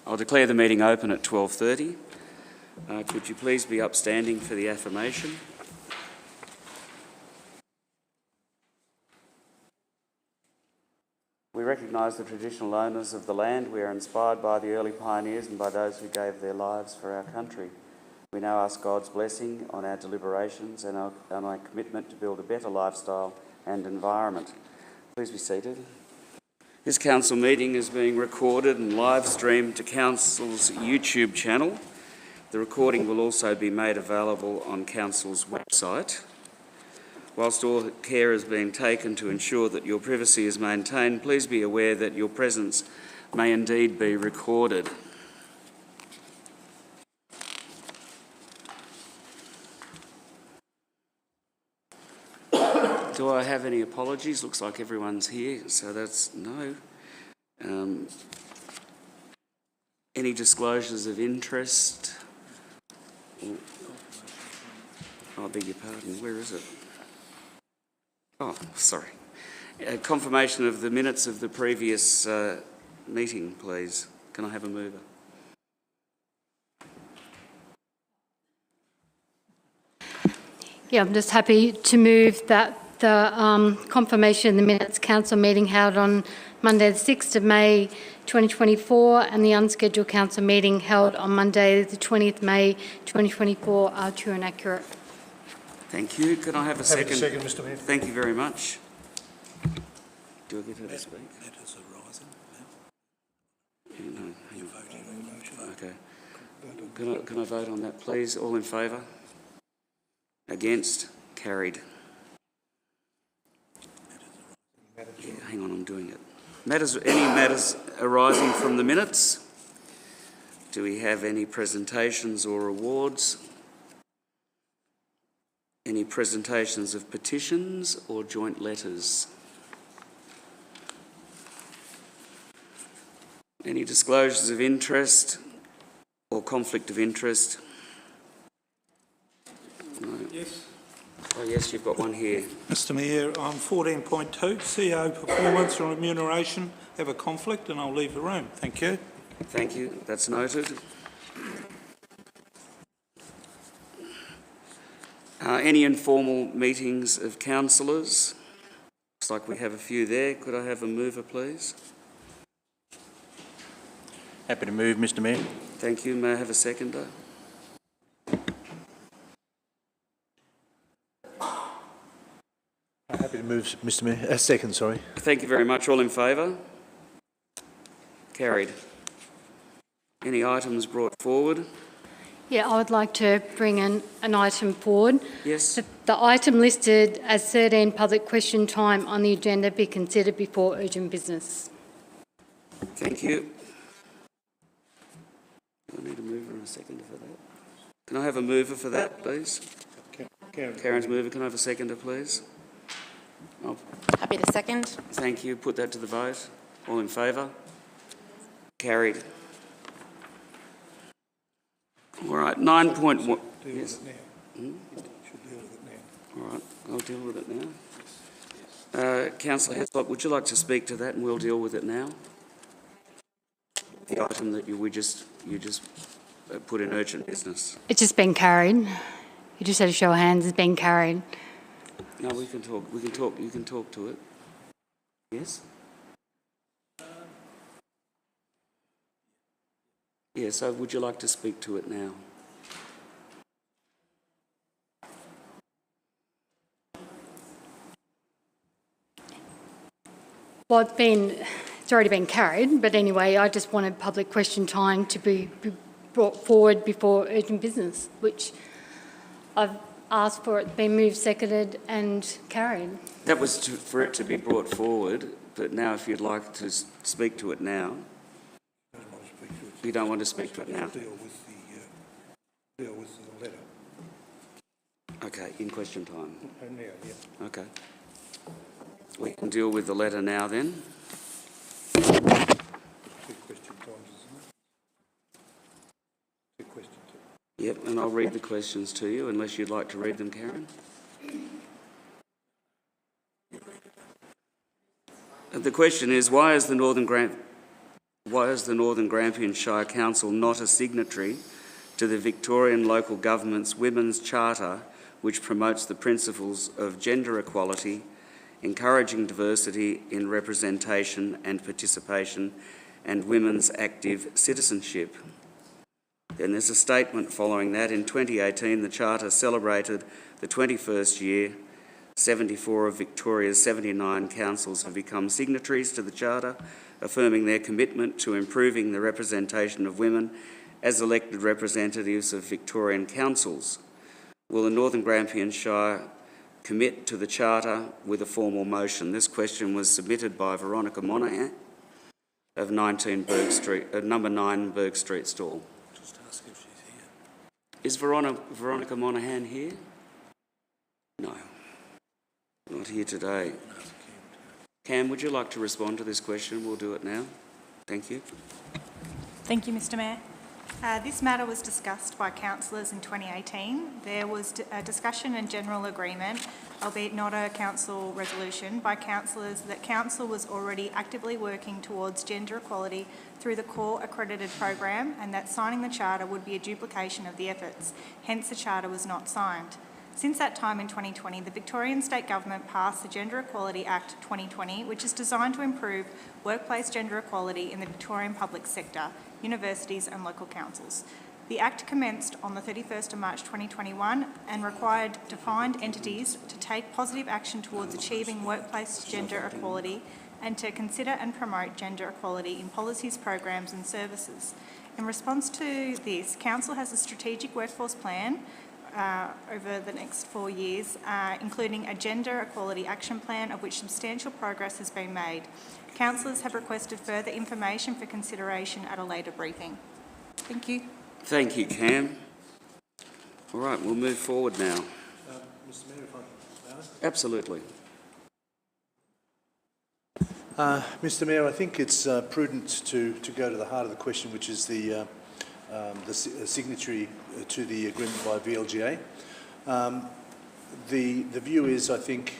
I'll declare the meeting open at 12:30. Could you please be upstanding for the affirmation? We recognise the traditional owners of the land. We are inspired by the early pioneers and by those who gave their lives for our country. We now ask God's blessing on our deliberations and on our commitment to build a better lifestyle and environment. Please be seated. This council meeting is being recorded and live streamed to council's YouTube channel. The recording will also be made available on council's website. Whilst all care is being taken to ensure that your privacy is maintained, please be aware that your presence may indeed be recorded. Do I have any apologies? Looks like everyone's here, so that's no. Any disclosures of interest? I beg your pardon, where is it? Oh, sorry. Confirmation of the minutes of the previous meeting, please. Can I have a mover? Yeah, I'm just happy to move that the confirmation of the minutes council meeting held on Monday the 6th of May 2024 and the unscheduled council meeting held on Monday the 20th May 2024 are true and accurate. Thank you. Could I have a second? Second, Mr Mayor. Thank you very much. Do I get her to speak? Matters arising now. Yeah, no, You're voting on the motion. Okay. Can I vote on that, please? All in favour? Against? Carried. Yeah, hang on, I'm doing it. Any matters arising from the minutes? Do we have any presentations or awards? Any presentations of petitions or joint letters? Any disclosures of interest or conflict of interest? No. Yes. Oh yes, you've got one here. Mr Mayor, on 14.2, CEO performance and remuneration have a conflict and I'll leave the room. Thank you. Thank you. That's noted. Any informal meetings of councillors? Looks like we have a few there. Could I have a mover, please? Happy to move, Mr Mayor. Thank you. May I have a seconder? Happy to move, Mr Mayor. Second, sorry. Thank you very much. All in favour? Carried. Any items brought forward? Yeah, I would like to bring an item forward. Yes. The item listed as 13 public question time on the agenda be considered before urgent business. Thank you. Do I need a mover and a seconder for that? Can I have a mover for that, please? Karen's mover. Can I have a seconder, please? Oh, Happy to second. thank you. Put that to the vote. All in favour? Carried. All right, 9.1. Yes. All right, I'll deal with it now. Councillor Heslop, would you like to speak to that and we'll deal with it now? The item that you just put in urgent business. It's just been carried. You just had a show of hands. It's been carried. No, we can talk. We can talk. You can talk to it. Yes? Yeah, so would you like to speak to it now? Well, it's already been carried, but anyway, I just wanted public question time to be brought forward before urgent business, which I've asked for it to be moved, seconded and carried. That was for it to be brought forward, but now if you'd like to speak to it now. You don't want to speak to it now? Deal with the letter. Okay, in question time. Now, yeah. Okay. We can deal with the letter now then. 2 question times, isn't it? 2 questions. Yep, and I'll read the questions to you unless you'd like to read them, Karen. The question is, why is the Northern Why is the Northern Grampians Shire Council not a signatory to the Victorian Local Government's Women's Charter, which promotes the principles of gender equality, encouraging diversity in representation and participation, and women's active citizenship? Then there's a statement following that. In 2018, the Charter celebrated the 21st year. 74 of Victoria's 79 councils have become signatories to the Charter, affirming their commitment to improving the representation of women as elected representatives of Victorian councils. Will the Northern Grampians Shire commit to the Charter with a formal motion? This question was submitted by Veronica Monaghan of 19 Burke Street, number 9 Burke Street stall. Just ask if she's here. Is Veronica Monaghan here? No, not here today. Cam, would you like to respond to this question? We'll do it now. Thank you. Thank you, Mr Mayor. This matter was discussed by councillors in 2018. There was a discussion and general agreement, albeit not a council resolution, by councillors that council was already actively working towards gender equality through the core accredited program, and that signing the charter would be a duplication of the efforts. Hence, the charter was not signed. Since that time in 2020, the Victorian State Government passed the Gender Equality Act 2020, which is designed to improve workplace gender equality in the Victorian public sector, universities and local councils. The Act commenced on the 31st of March 2021 and required defined entities to take positive action towards achieving workplace gender equality and to consider and promote gender equality in policies, programs and services. In response to this, Council has a strategic workforce plan over the next 4 years, including a gender equality action plan of which substantial progress has been made. Councillors have requested further information for consideration at a later briefing. Thank you. Thank you, Cam. All right, we'll move forward now. Mr Mayor, if I may. Absolutely. Mr Mayor, I think it's prudent to go to the heart of the question, which is the signatory to the agreement by VLGA. The view is, I think,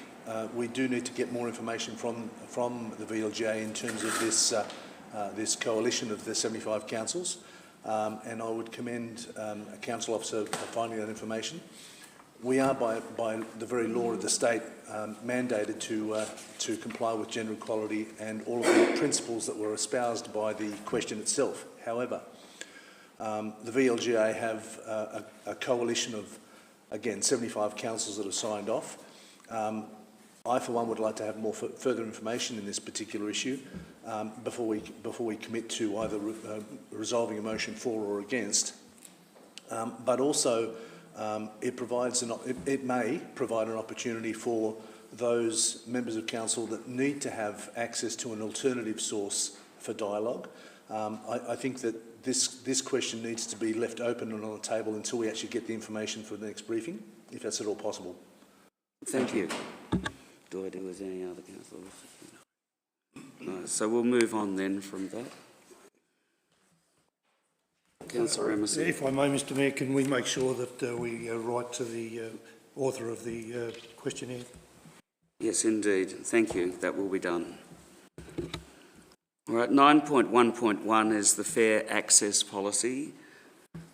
we do need to get more information from the VLGA in terms of this coalition of the 75 councils, and I would commend a council officer for finding that information. We are, by the very law of the state, mandated to comply with gender equality and all of the principles that were espoused by the question itself. However, the VLGA have a coalition of, again, 75 councils that have signed off. I, for one, would like to have more further information in this particular issue before we commit to either resolving a motion for or against. But also, it may provide an opportunity for those members of council that need to have access to an alternative source for dialogue. I think that this question needs to be left open and on the table until we actually get the information for the next briefing, if that's at all possible. Thank you. Do I do as any other councillors? No. So we'll move on then from that. Councillor Emerson. If I may, Mr Mayor, can we make sure that we write to the author of the questionnaire? Yes, indeed. Thank you. That will be done. All right, 9.1.1 is the Fair Access Policy.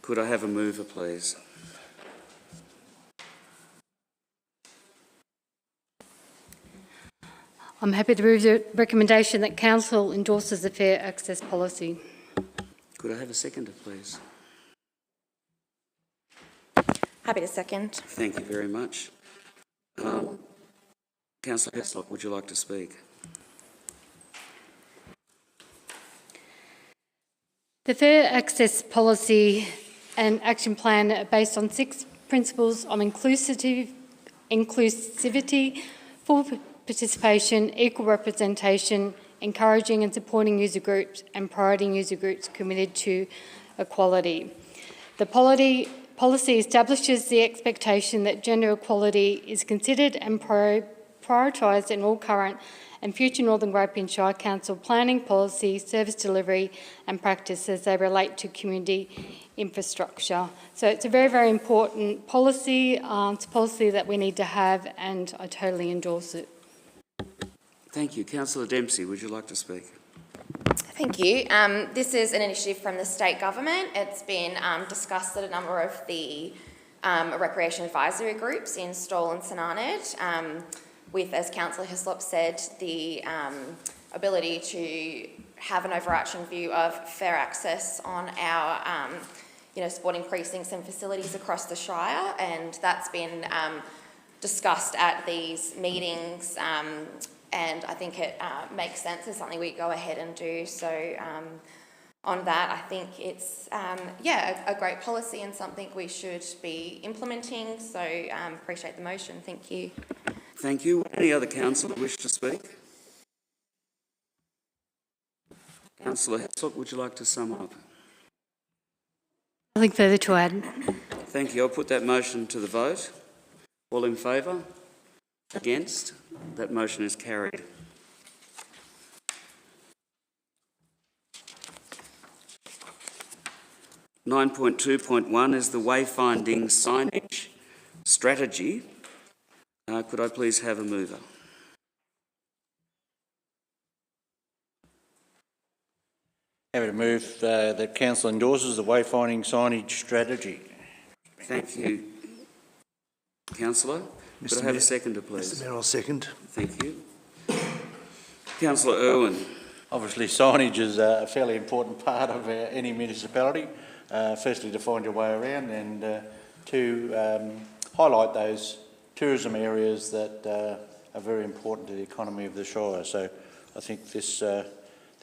Could I have a mover, please? I'm happy to move the recommendation that Council endorses the Fair Access Policy. Could I have a seconder, please? Happy to second. Thank you very much. Councillor Heslop, would you like to speak? The Fair Access Policy and Action Plan are based on 6 principles of inclusivity, full participation, equal representation, encouraging and supporting user groups, and prioritizing user groups committed to equality. The policy establishes the expectation that gender equality is considered and prioritised in all current and future Northern Grampians Shire Council planning, policy, service delivery and practice as they relate to community infrastructure. So it's a very, very important policy. It's a policy that we need to have, and I totally endorse it. Thank you. Councillor Dempsey, would you like to speak? Thank you. This is an initiative from the state government. It's been discussed at a number of the recreation advisory groups in Stawell and Signage, with, as Councillor Hislop said, the ability to have an overarching view of fair access on our sporting precincts and facilities across the Shire, and that's been discussed at these meetings, and I think it makes sense as something we go ahead and do. So on that, I think it's a great policy and something we should be implementing. So appreciate the motion. Thank you. Thank you. Any other councillor wish to speak? Councillor Hislop, would you like to sum up? Nothing further to add. Thank you. I'll put that motion to the vote. All in favour? Against? That motion is carried. (9.2.1) is the wayfinding signage strategy. Could I please have a mover? Happy to move that Council endorses the wayfinding signage strategy. Thank you, Councillor. Could I have a seconder, please? Mr Mayor, I'll second. Thank you. Councillor Irwin. Obviously, signage is a fairly important part of any municipality. Firstly, to find your way around, and to highlight those tourism areas that are very important to the economy of the Shire. So I think this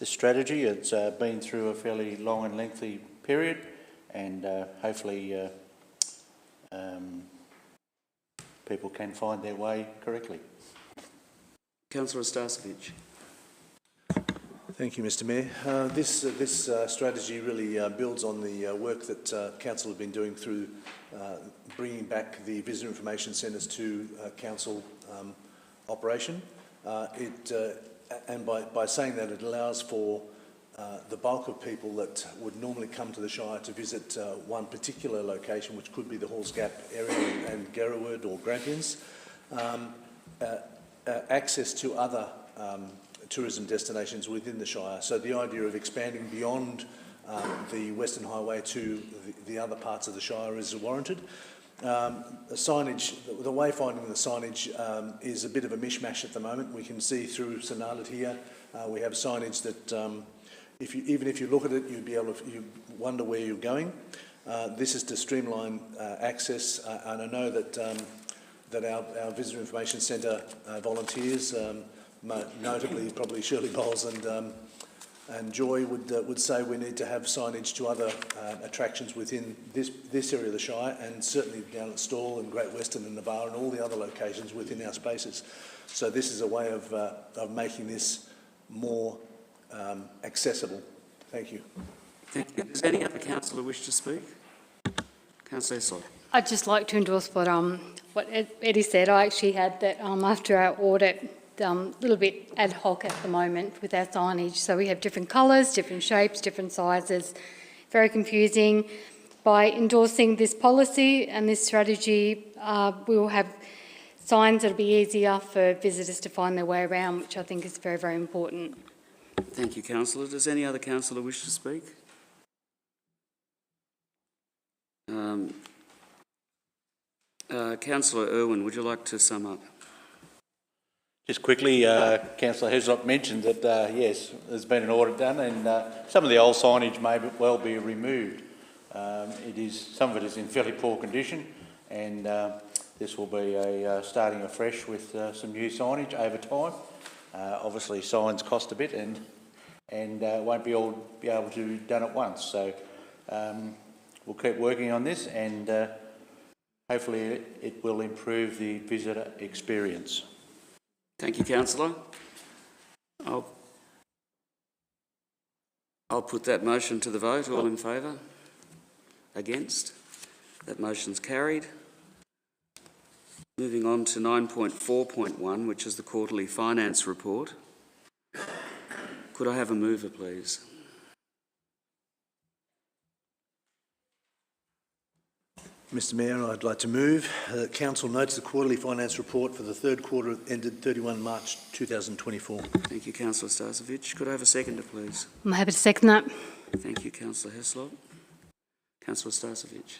strategy, it's been through a fairly long and lengthy period, and hopefully people can find their way correctly. Councillor Starcevic. Thank you, Mr Mayor. This strategy really builds on the work that Council have been doing through bringing back the visitor information centres to Council operation. And by saying that, it allows for the bulk of people that would normally come to the Shire to visit one particular location, which could be the Halls Gap area and Garraward or Grampians, access to other tourism destinations within the Shire. So the idea of expanding beyond the Western Highway to the other parts of the Shire is warranted. The signage, the wayfinding of the signage is a bit of a mishmash at the moment. We can see through St Arlet here, we have signage that even if you look at it, you wonder where you're going. This is to streamline access, and I know that our Visitor Information Centre volunteers, notably probably Shirley Bowles and Joy, would say we need to have signage to other attractions within this area of the Shire, and certainly down at Stawell and Great Western and Navarre and all the other locations within our spaces. So this is a way of making this more accessible. Thank you. Thank you. Does any other councillor wish to speak? Councillor Hislop. I'd just like to endorse what Eddie said. I actually had that after our audit, a little bit ad hoc at the moment with our signage. So we have different colours, different shapes, different sizes. Very confusing. By endorsing this policy and this strategy, we will have signs that will be easier for visitors to find their way around, which I think is very, very important. Thank you, councillor. Does any other councillor wish to speak? Councillor Irwin, would you like to sum up? Just quickly, Councillor Hislop mentioned that, yes, there's been an audit done, and some of the old signage may well be removed. Some of it is in fairly poor condition, and this will be starting afresh with some new signage over time. Obviously, signs cost a bit, and won't be able to be done at once. So we'll keep working on this, and hopefully it will improve the visitor experience. Thank you, councillor. I'll put that motion to the vote. All in favour? Against? That motion's carried. Moving on to 9.4.1, which is the quarterly finance report. Could I have a mover, please? Mr Mayor, I'd like to move that Council notes the quarterly finance report for the third quarter ended 31 March 2024. Thank you, Councillor Starcevic. Could I have a seconder, please? I'm happy to second that. Thank you, Councillor Heslop. Councillor Starcevic.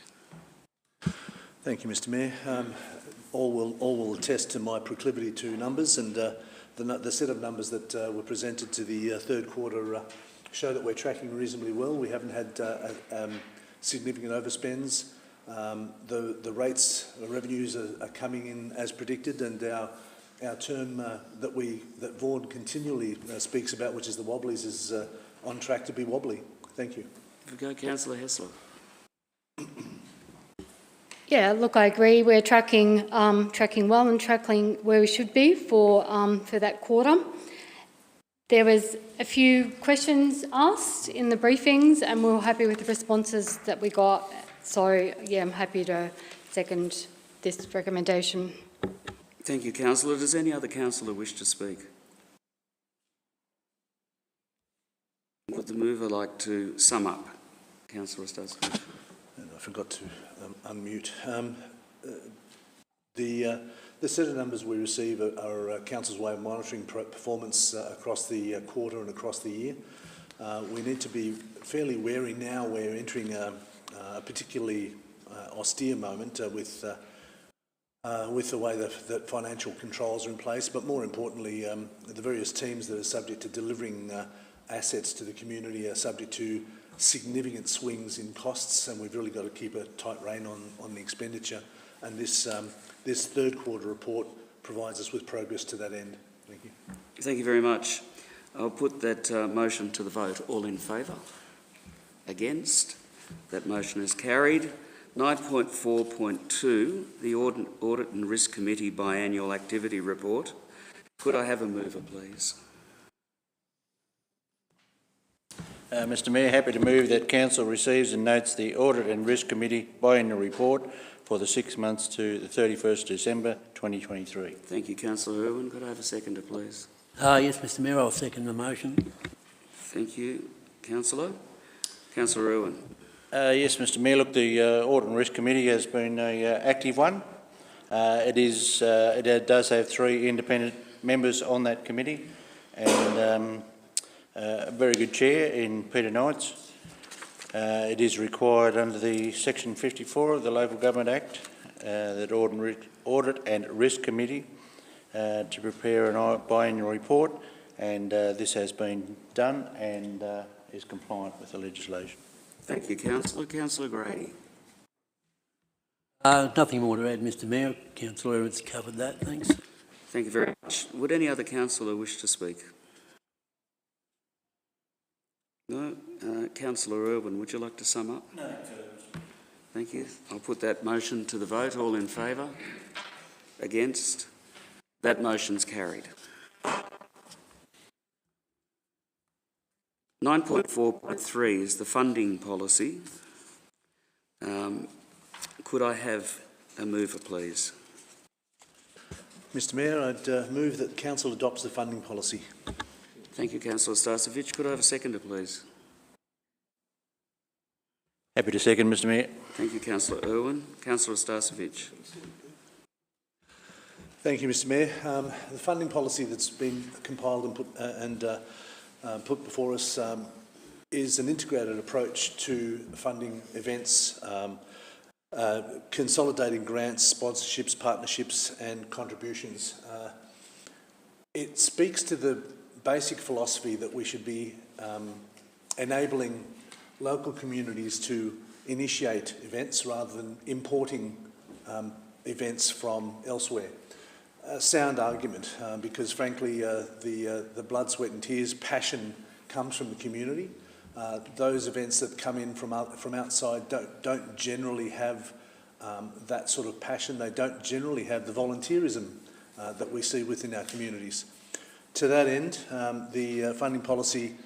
Thank you, Mr Mayor. All will attest to my proclivity to numbers, and the set of numbers that were presented to the third quarter show that we're tracking reasonably well. We haven't had significant overspends. The rates, the revenues are coming in as predicted, and our term that Vaughan continually speaks about, which is the wobblies, is on track to be wobbly. Thank you. Go, Councillor Heslop. Yeah, look, I agree. We're tracking well and tracking where we should be for that quarter. There was a few questions asked in the briefings, and we were happy with the responses that we got. So, yeah, I'm happy to second this recommendation. Thank you, Councillor. Does any other councillor wish to speak? Would the mover like to sum up? Councillor Starcevic. And I forgot to unmute. The set of numbers we receive are Council's way of monitoring performance across the quarter and across the year. We need to be fairly wary now. We're entering a particularly austere moment with the way that financial controls are in place, but more importantly, the various teams that are subject to delivering assets to the community are subject to significant swings in costs, and we've really got to keep a tight rein on the expenditure. And this third quarter report provides us with progress to that end. Thank you. Thank you very much. I'll put that motion to the vote. All in favour? Against? That motion is carried. 9.4.2, the Audit and Risk Committee Biannual Activity Report. Could I have a mover, please? Mr Mayor, happy to move that Council receives and notes the Audit and Risk Committee biannual report for the 6 months to the 31st December 2023. Thank you, Councillor Irwin. Could I have a seconder, please? Yes, Mr Mayor, I'll second the motion. Thank you, Councillor. Councillor Irwin. Yes, Mr Mayor, look, the Audit and Risk Committee has been an active one. It does have 3 independent members on that committee, and a very good chair in Peter Knights. It is required under the Section 54 of the Local Government Act that Audit and Risk Committee to prepare an biannual report, and this has been done and is compliant with the legislation. Thank you, Councillor. Councillor Grady. Nothing more to add, Mr Mayor. Councillor Edwards covered that. Thanks. Thank you very much. Would any other councillor wish to speak? No? Councillor Irwin, would you like to sum up? No. Thank you. I'll put that motion to the vote. All in favour? Against? That motion's carried. 9.4.3 is the funding policy. Could I have a mover, please? Mr Mayor, I'd move that Council adopts the funding policy. Thank you, Councillor Starcevic. Could I have a seconder, please? Happy to second, Mr Mayor. Thank you, Councillor Irwin. Councillor Starcevic. Thank you, Mr Mayor. The funding policy that's been compiled and put before us is an integrated approach to funding events, consolidating grants, sponsorships, partnerships and contributions. It speaks to the basic philosophy that we should be enabling local communities to initiate events rather than importing events from elsewhere. A sound argument, because frankly the blood, sweat and tears, passion comes from the community. Those events that come in from outside don't generally have that sort of passion. They don't generally have the volunteerism that we see within our communities. To that end, the funding policy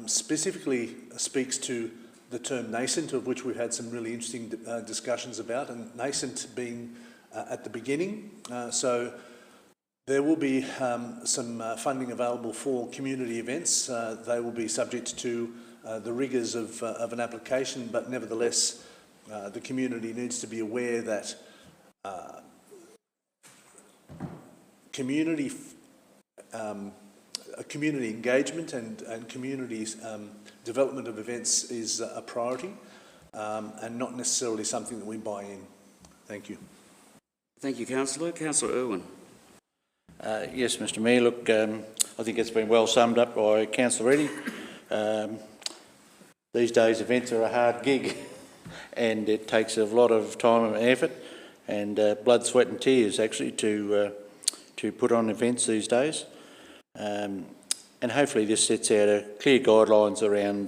specifically speaks to the term nascent, of which we've had some really interesting discussions about, and nascent being at the beginning. So there will be some funding available for community events. They will be subject to the rigours of an application, but nevertheless the community needs to be aware that community engagement and community development of events is a priority and not necessarily something that we buy in. Thank you. Thank you, Councillor. Councillor Irwin. Yes, Mr Mayor. Look, I think it's been well summed up by Councillor Reddy. These days events are a hard gig and it takes a lot of time and effort and blood, sweat and tears actually to put on events these days. And hopefully this sets out clear guidelines around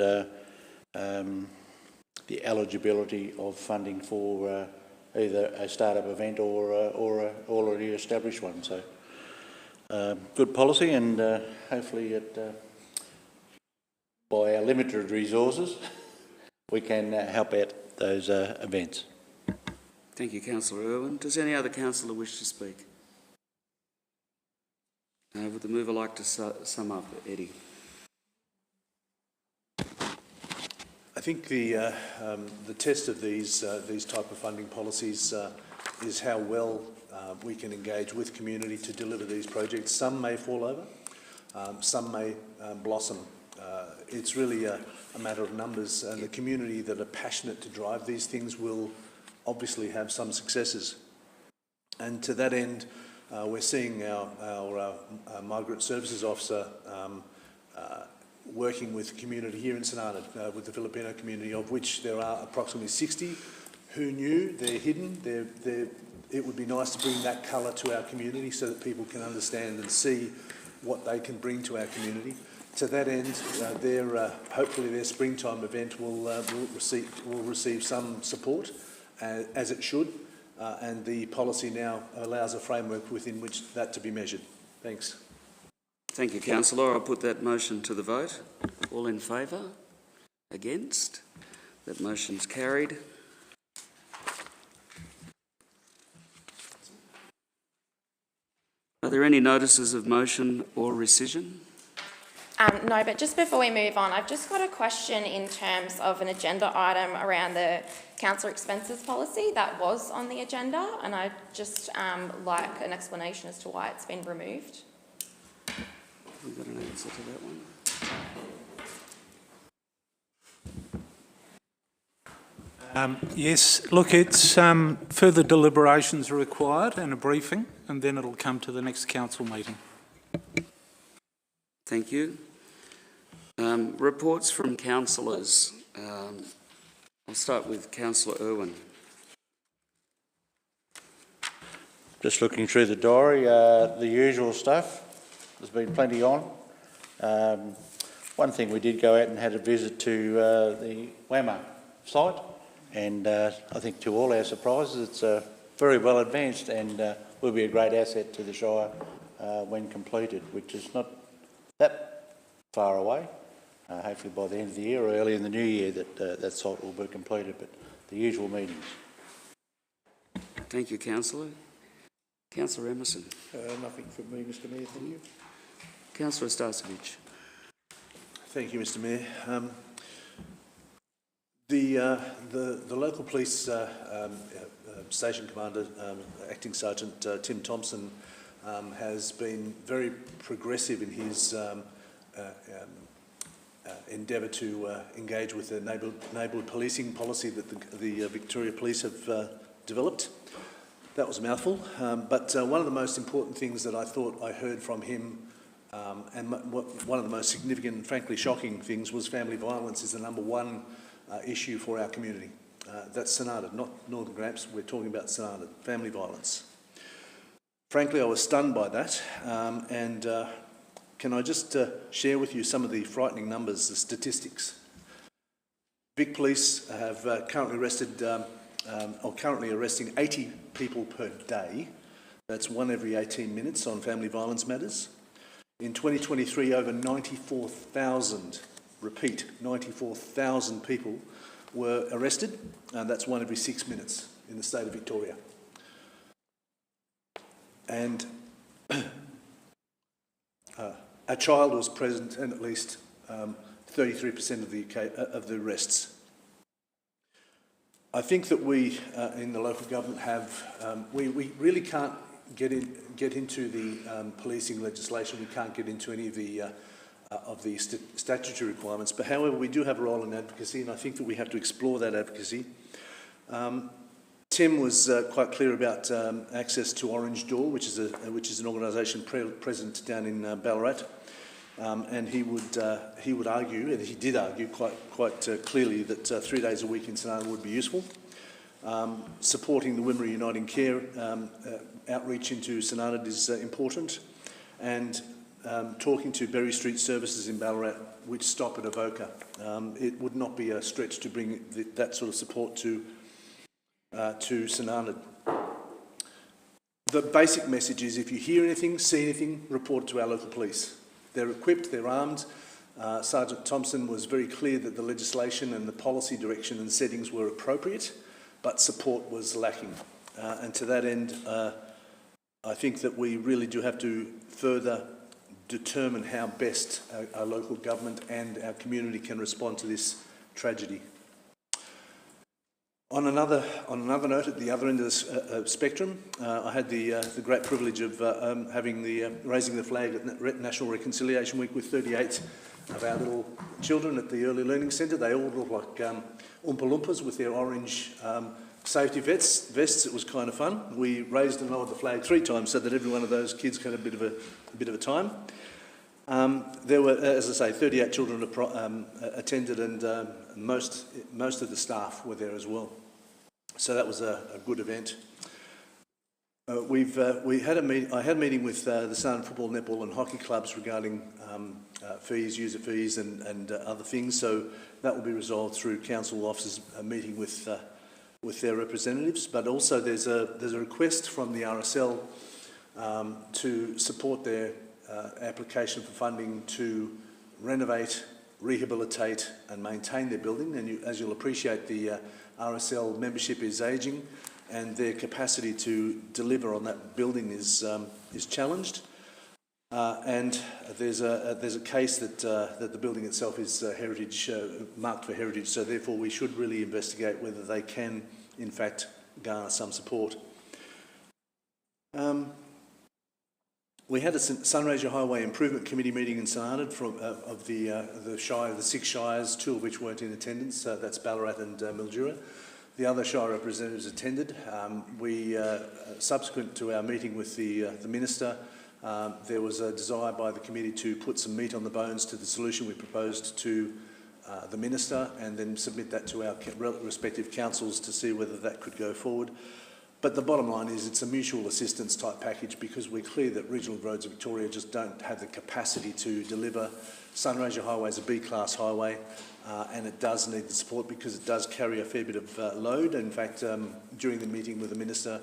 the eligibility of funding for either a start-up event or already established one. So good policy, and hopefully it, by our limited resources, we can help out those events. Thank you, Councillor Irwin. Does any other councillor wish to speak? Would the mover like to sum up, Eddie? I think the test of these type of funding policies is how well we can engage with community to deliver these projects. Some may fall over, some may blossom. It's really a matter of numbers, and the community that are passionate to drive these things will obviously have some successes. And to that end, we're seeing our Migrant Services Officer working with the community here in St Arnaud, with the Filipino community, of which there are approximately 60. Who knew? They're hidden. It would be nice to bring that colour to our community so that people can understand and see what they can bring to our community. To that end, hopefully their springtime event will receive some support, as it should, and the policy now allows a framework within which that to be measured. Thanks. Thank you, Councillor. I'll put that motion to the vote. All in favour? Against? That motion's carried. Are there any notices of motion or rescission? No, but just before we move on, I've just got a question in terms of an agenda item around the councillor expenses policy that was on the agenda, and I'd just like an explanation as to why it's been removed. We've got an answer to that one. Yes, look, it's further deliberations are required and a briefing, and then it'll come to the next council meeting. Thank you. Reports from councillors. I'll start with Councillor Irwin. Just looking through the diary, the usual stuff. There's been plenty on. One thing, we did go out and had a visit to the WAMA site, and I think to all our surprises it's very well advanced and will be a great asset to the Shire when completed, which is not that far away. Hopefully by the end of the year or early in the new year that site will be completed, but the usual meetings. Thank you, Councillor. Councillor Emerson. Nothing from me, Mr Mayor, thank you. Councillor Starcevic. Thank you, Mr Mayor. The local police station commander, Acting Sergeant Tim Thompson, has been very progressive in his endeavour to engage with the neighbourhood policing policy that the Victoria Police have developed. That was a mouthful, but one of the most important things that I thought I heard from him, and one of the most significant and frankly shocking things, was family violence is the #1 issue for our community. That's St Arnaud, not Northern Gramps. We're talking about St Arnaud, family violence. Frankly, I was stunned by that, and can I just share with you some of the frightening numbers, the statistics. Vic Police have currently arresting 80 people per day. That's 1 every 18 minutes on family violence matters. In 2023, over 94,000, repeat, 94,000 people were arrested, and that's 1 every 6 minutes in the state of Victoria. And a child was present in at least 33% of the arrests. I think that we in the local government have, we really can't get into the policing legislation. We can't get into any of the statutory requirements. But however, we do have a role in advocacy, and I think that we have to explore that advocacy. Tim was quite clear about access to Orange Door, which is an organisation present down in Ballarat, and he would argue, and he did argue quite clearly, that 3 days a week in St Arnaud would be useful. Supporting the Wimmera Uniting Care outreach into St Arnaud is important, and talking to Berry Street Services in Ballarat, which stop at Avoca. It would not be a stretch to bring that sort of support to St Arnaud. The basic message is, if you hear anything, see anything, report it to our local police. They're equipped, they're armed. Sergeant Thompson was very clear that the legislation and the policy direction and settings were appropriate, but support was lacking. And to that end, I think that we really do have to further determine how best our local government and our community can respond to this tragedy. On another note, at the other end of the spectrum, I had the great privilege of raising the flag at National Reconciliation Week with 38 of our little children at the Early Learning Centre. They all look like Oompa Loompas with their orange safety vests. It was kind of fun. We raised and lowered the flag 3 times so that every one of those kids had a bit of a time. There were, as I say, 38 children attended, and most of the staff were there as well. So that was a good event. I had a meeting with the Sun Football, Netball and Hockey clubs regarding fees, user fees and other things. So that will be resolved through council officers meeting with their representatives. But also there's a request from the RSL to support their application for funding to renovate, rehabilitate and maintain their building. And as you'll appreciate, the RSL membership is ageing, and their capacity to deliver on that building is challenged. And there's a case that the building itself is heritage, marked for heritage. So therefore, we should really investigate whether they can, in fact, garner some support. We had a Sunraysia Highway Improvement Committee meeting in St Arnaud of the Shire, the 6 shires, 2 of which weren't in attendance. That's Ballarat and Mildura. The other Shire representatives attended. Subsequent to our meeting with the Minister, there was a desire by the committee to put some meat on the bones to the solution we proposed to the Minister, and then submit that to our respective councils to see whether that could go forward. But the bottom line is it's a mutual assistance type package, because we're clear that Regional Roads of Victoria just don't have the capacity to deliver. Sunraysia Highway is a B-class highway, and it does need the support because it does carry a fair bit of load. In fact, during the meeting with the Minister,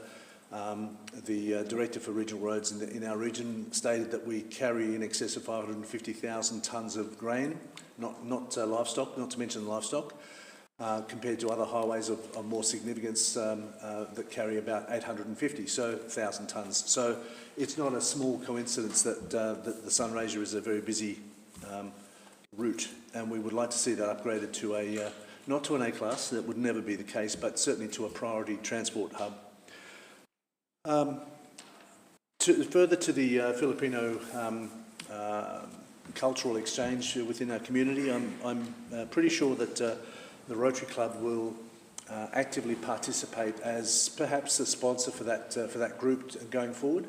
the Director for Regional Roads in our region stated that we carry in excess of 550,000 tonnes of grain, not livestock, not to mention livestock. Compared to other highways of more significance that carry about 850,000 tonnes. So it's not a small coincidence that the Sunraysia is a very busy route, and we would like to see that upgraded to not to an A-class, that would never be the case, but certainly to a priority transport hub. Further to the Filipino cultural exchange within our community, I'm pretty sure that the Rotary Club will actively participate as perhaps a sponsor for that group going forward,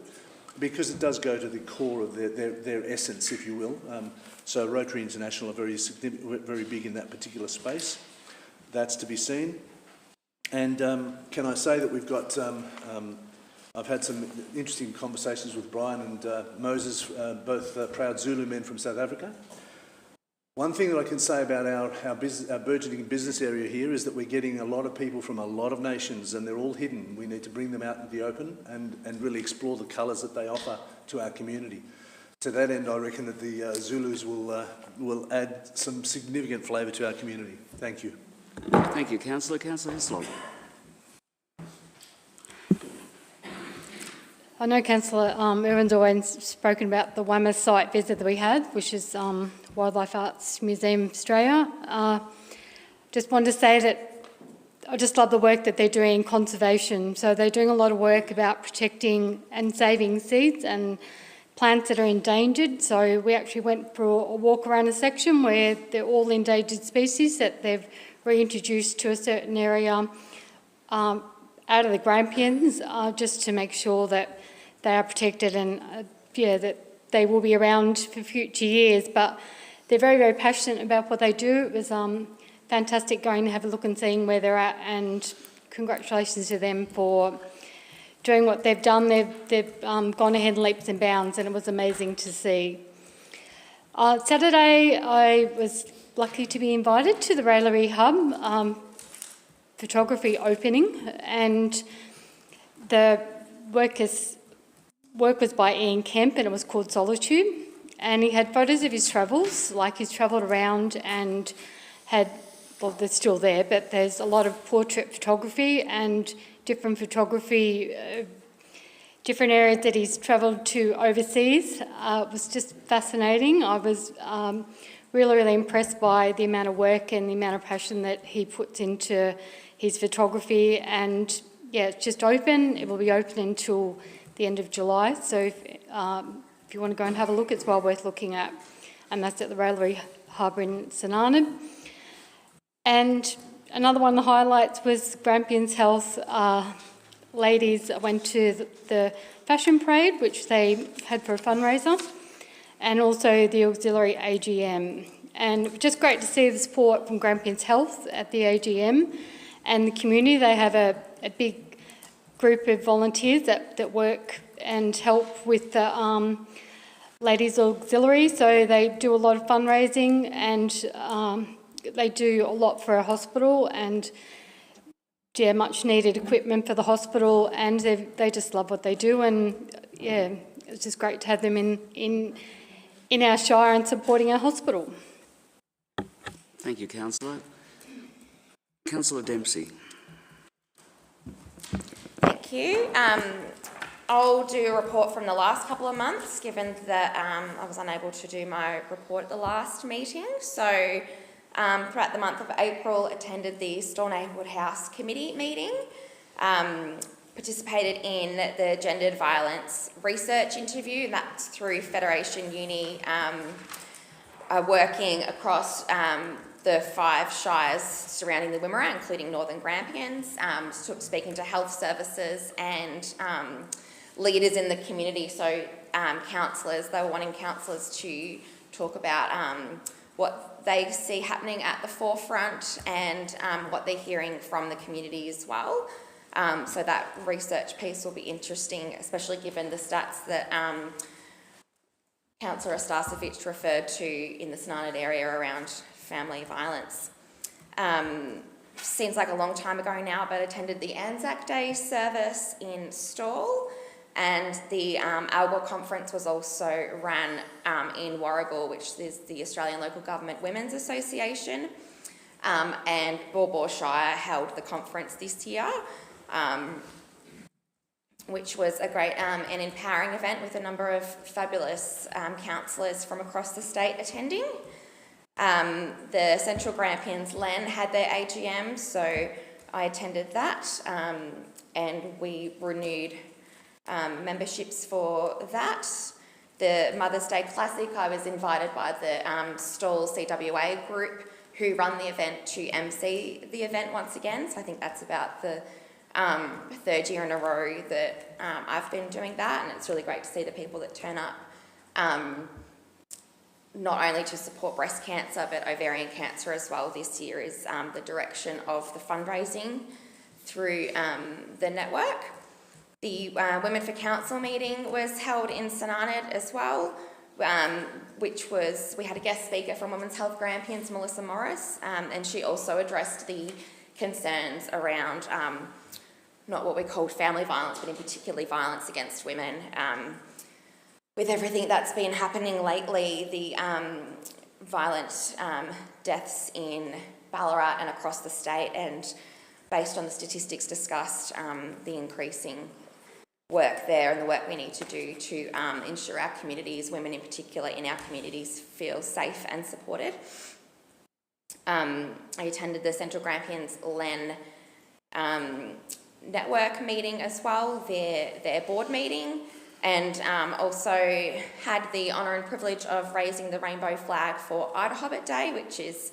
because it does go to the core of their essence, if you will. So Rotary International are very big in that particular space. That's to be seen. And can I say that we've got, I've had some interesting conversations with Brian and Moses, both proud Zulu men from South Africa. One thing that I can say about our burgeoning business area here is that we're getting a lot of people from a lot of nations, and they're all hidden. We need to bring them out into the open and really explore the colours that they offer to our community. To that end, I reckon that the Zulus will add some significant flavour to our community. Thank you. Thank you, Councillor. Councillor Hislop. I know Councillor Irwin's always spoken about the Weymouth site visit that we had, which is Wildlife Arts Museum Australia. Just wanted to say that I just love the work that they're doing in conservation. So they're doing a lot of work about protecting and saving seeds and plants that are endangered. So we actually went for a walk around a section where they're all endangered species that they've reintroduced to a certain area out of the Grampians, just to make sure that they are protected and that they will be around for future years. But they're very, very passionate about what they do. It was fantastic going to have a look and seeing where they're at, and congratulations to them for doing what they've done. They've gone ahead in leaps and bounds, and it was amazing to see. Saturday, I was lucky to be invited to the Raillery Hub photography opening, and the work was by Ian Kemp, and it was called Solitude, and he had photos of his travels, like he's travelled around and had, well, they're still there, but there's a lot of portrait photography and different photography, different areas that he's travelled to overseas. It was just fascinating. I was really, really impressed by the amount of work and the amount of passion that he puts into his photography. And yeah, it's just open. It will be open until the end of July. So if you want to go and have a look, it's well worth looking at. And that's at the Raillery Hub in Signage. And another one of the highlights was Grampians Health ladies went to the fashion parade, which they had for a fundraiser, and also the auxiliary AGM. And just great to see the support from Grampians Health at the AGM and the community. They have a big group of volunteers that work and help with the ladies auxiliary. So they do a lot of fundraising, and they do a lot for a hospital, and much needed equipment for the hospital, and they just love what they do. And yeah, it's just great to have them in our shire and supporting our hospital. Thank you, Councillor. Councillor Dempsey. Thank you. I'll do a report from the last couple of months, given that I was unable to do my report at the last meeting. So throughout the month of April, attended the Stawell Neighbourhood House Committee meeting, participated in the gendered violence research interview, and that's through Federation Uni, working across the 5 shires surrounding the Wimmera, including Northern Grampians, speaking to health services and leaders in the community. So councillors, they were wanting councillors to talk about what they see happening at the forefront and what they're hearing from the community as well. So that research piece will be interesting, especially given the stats that Councillor Stasevich referred to in the Signage area around family violence. Seems like a long time ago now, but attended the Anzac Day service in Stawell, and the Algor Conference was also run in Warragul, which is the Australian Local Government Women's Association, and Baw Shire held the conference this year, which was a great and empowering event with a number of fabulous councillors from across the state attending. The Central Grampians Len had their AGM, so I attended that, and we renewed memberships for that. The Mother's Day Classic, I was invited by the Stawell CWA group who run the event to MC the event once again, so I think that's about the 3rd year in a row that I've been doing that, and it's really great to see the people that turn up, not only to support breast cancer but ovarian cancer as well. This year is the direction of the fundraising through the network. The Women for Council meeting was held in Signage as well, which was, we had a guest speaker from Women's Health Grampians, Melissa Morris, and she also addressed the concerns around not what we called family violence, but in particularly violence against women. With everything that's been happening lately, the violent deaths in Ballarat and across the state, and based on the statistics discussed, the increasing work there and the work we need to do to ensure our communities, women in particular in our communities, feel safe and supported. I attended the Central Grampians Len network meeting as well, their board meeting, and also had the honour and privilege of raising the rainbow flag for Audit Day, which is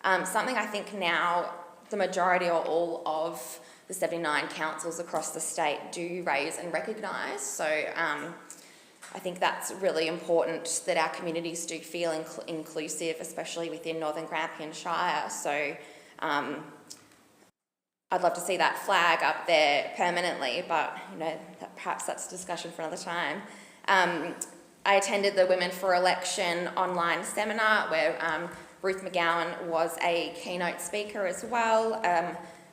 something I think now the majority or all of the 79 councils across the state do raise and recognise. So I think that's really important that our communities do feel inclusive, especially within Northern Grampians Shire. So I'd love to see that flag up there permanently, but perhaps that's a discussion for another time. I attended the Women for Election online seminar where Ruth McGowan was a keynote speaker as well,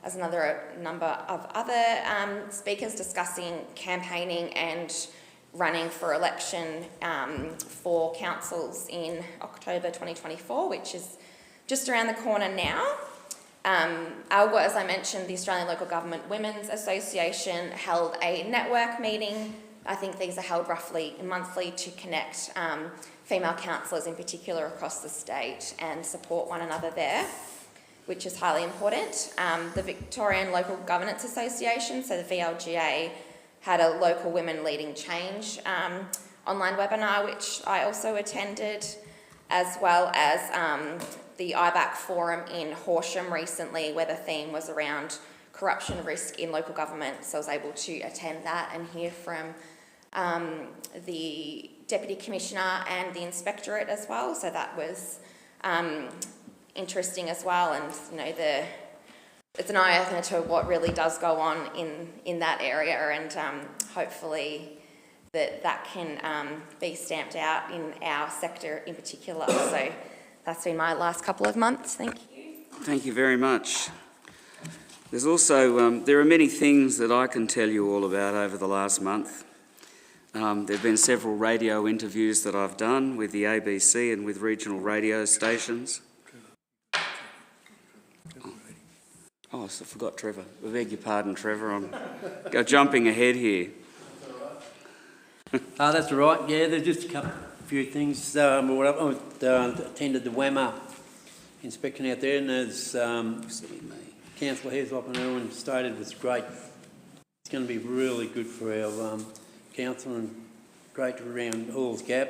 as another number of other speakers discussing campaigning and running for election for councils in October 2024, which is just around the corner now. As I mentioned, the Australian Local Government Women's Association held a network meeting. I think these are held roughly monthly to connect female councillors in particular across the state and support one another there, which is highly important. The Victorian Local Governance Association, so the VLGA, had a local women leading change online webinar, which I also attended, as well as the IBAC forum in Horsham recently, where the theme was around corruption risk in local government. So I was able to attend that and hear from the Deputy Commissioner and the Inspectorate as well. So that was interesting as well, and it's an eye-opener to what really does go on in that area, and hopefully that can be stamped out in our sector in particular. So that's been my last couple of months. Thank you. Thank you very much. There's also, there are many things that I can tell you all about over the last month. There have been several radio interviews that I've done with the ABC and with regional radio stations. Oh, I forgot Trevor. I beg your pardon, Trevor. I'm jumping ahead here. That's all right. Yeah, there's just a few things. I attended the WAMA inspection out there, and as Councillor Heslop and Irwin stated, it was great. It's going to be really good for our council and great around Halls Gap.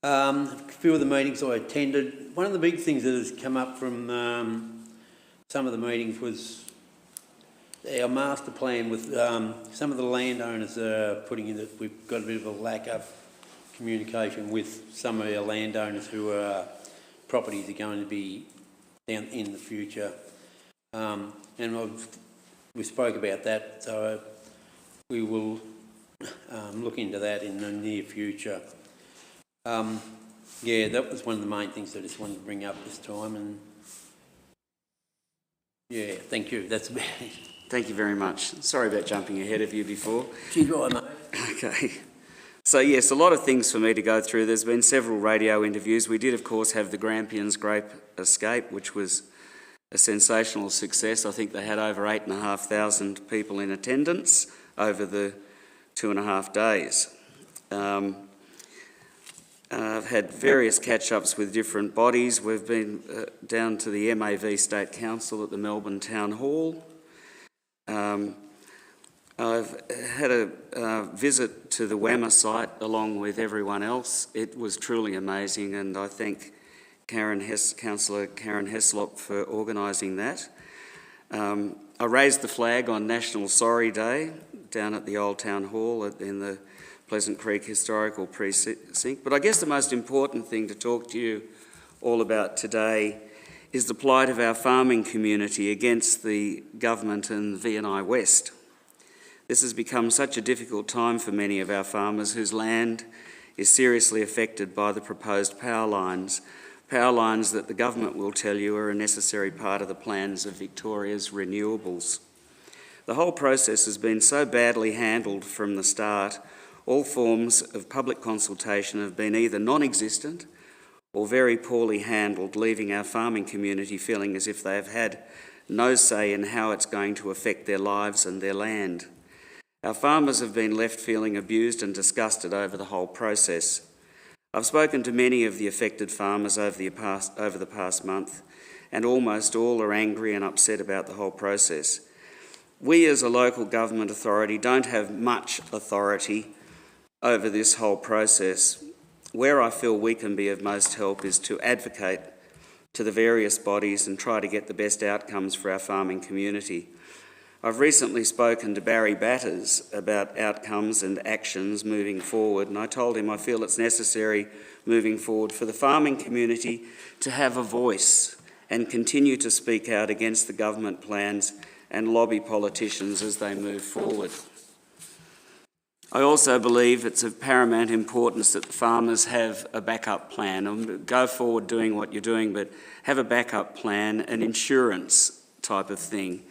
A few of the meetings I attended, one of the big things that has come up from some of the meetings was our master plan with some of the landowners putting in that we've got a bit of a lack of communication with some of our landowners who are properties are going to be down in the future. And we spoke about that, so we will look into that in the near future. Yeah, that was one of the main things I just wanted to bring up this time, and yeah, thank you. That's about it. Thank you very much. Sorry about jumping ahead of you before. She's right, mate. Okay. So yes, a lot of things for me to go through. There's been several radio interviews. We did, of course, have the Grampians Grape Escape, which was a sensational success. I think they had over 8,500 people in attendance over the 2.5 days. I've had various catch-ups with different bodies. We've been down to the MAV State Council at the Melbourne Town Hall. I've had a visit to the WAMA site along with everyone else. It was truly amazing, and I thank Councillor Karen Heslop for organising that. I raised the flag on National Sorry Day down at the Old Town Hall in the Pleasant Creek Historical Precinct. But I guess the most important thing to talk to you all about today is the plight of our farming community against the government and VNI West. This has become such a difficult time for many of our farmers whose land is seriously affected by the proposed power lines that the government will tell you are a necessary part of the plans of Victoria's renewables. The whole process has been so badly handled from the start. All forms of public consultation have been either non-existent or very poorly handled, leaving our farming community feeling as if they have had no say in how it's going to affect their lives and their land. Our farmers have been left feeling abused and disgusted over the whole process. I've spoken to many of the affected farmers over the past month, and almost all are angry and upset about the whole process. We as a local government authority don't have much authority over this whole process. Where I feel we can be of most help is to advocate to the various bodies and try to get the best outcomes for our farming community. I've recently spoken to Barry Batters about outcomes and actions moving forward, and I told him I feel it's necessary moving forward for the farming community to have a voice and continue to speak out against the government plans and lobby politicians as they move forward. I also believe it's of paramount importance that the farmers have a backup plan. Go forward doing what you're doing, but have a backup plan, an insurance type of thing.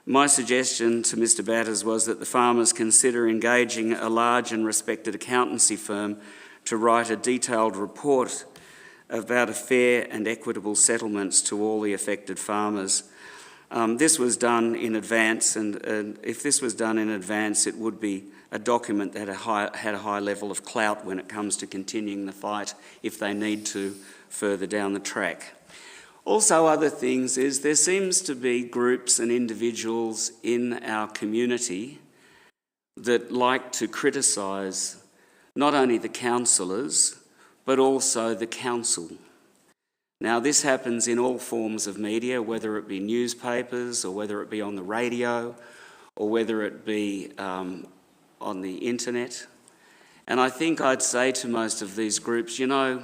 My suggestion to Mr Batters was that the farmers consider engaging a large and respected accountancy firm to write a detailed report about a fair and equitable settlements to all the affected farmers. This was done in advance, and if this was done in advance, it would be a document that had a high level of clout when it comes to continuing the fight if they need to further down the track. Also, other things is there seems to be groups and individuals in our community that like to criticise not only the councillors but also the council. Now, this happens in all forms of media, whether it be newspapers or whether it be on the radio or whether it be on the internet. And I think I'd say to most of these groups, you know,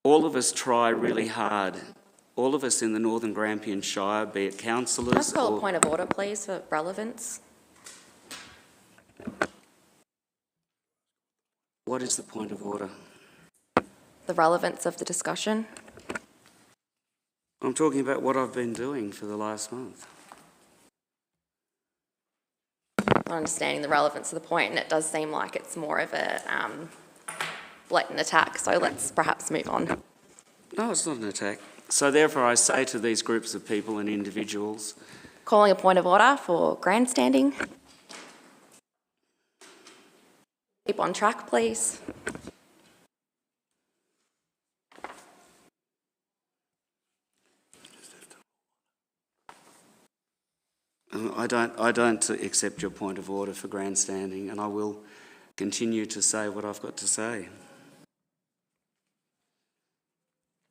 all of us try really hard. All of us in the Northern Grampians Shire, be it councillors Can I call a point of order, please, for relevance? What is the point of order? The relevance of the discussion. I'm talking about what I've been doing for the last month. Not understanding the relevance of the point, and it does seem like it's more of a blatant attack, so let's perhaps move on. No, it's not an attack. So therefore I say to these groups of people and individuals... Calling a point of order for grandstanding. Keep on track, please. I don't accept your point of order for grandstanding, and I will continue to say what I've got to say.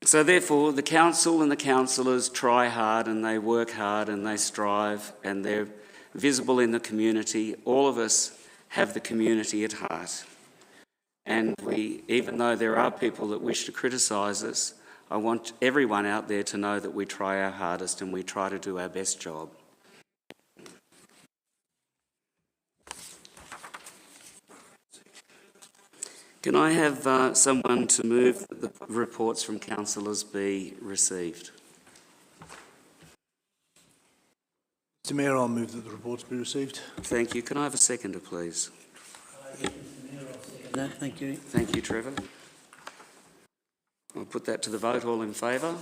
So therefore, the council and the councillors try hard and they work hard and they strive and they're visible in the community. All of us have the community at heart. And even though there are people that wish to criticise us, I want everyone out there to know that we try our hardest and we try to do our best job. Can I have someone to move that the reports from councillors be received? Mr Mayor, I'll move that the reports be received. Thank you. Can I have a seconder, please? No, thank you. Thank you, Trevor. I'll put that to the vote. All in favour?